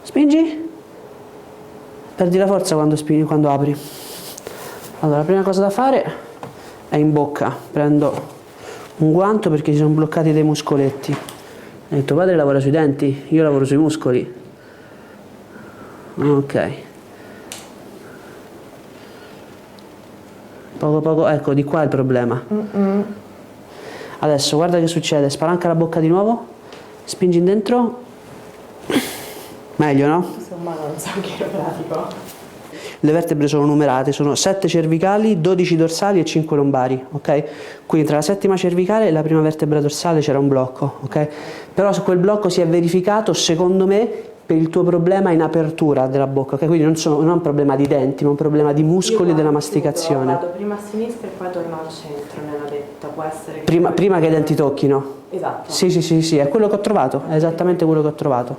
Spingi. Perdi la forza quando spingi, quando apri. Allora, la prima cosa da fare è in bocca. Prendo un guanto perché ci sono bloccati dei muscoletti. E tuo padre lavora sui denti, io lavoro sui muscoli. Ok. Poco poco, ecco, di qua è il problema. Adesso guarda che succede, spalanca la bocca di nuovo, spingi in dentro. Meglio, no? Insomma, non so che pratico. Le vertebre sono numerate, sono 7 cervicali, 12 dorsali e 5 lombari, ok? Quindi tra la settima cervicale e la prima vertebra dorsale c'era un blocco, ok? Però su quel blocco si è verificato, secondo me, per il tuo problema in apertura della bocca, ok? Quindi non è un problema di denti, ma un problema di muscoli della masticazione. Vado prima a sinistra e poi torno al centro nella vetta, può essere che... Prima che i denti tocchino. Esatto. Sì, è quello che ho trovato, è esattamente quello che ho trovato.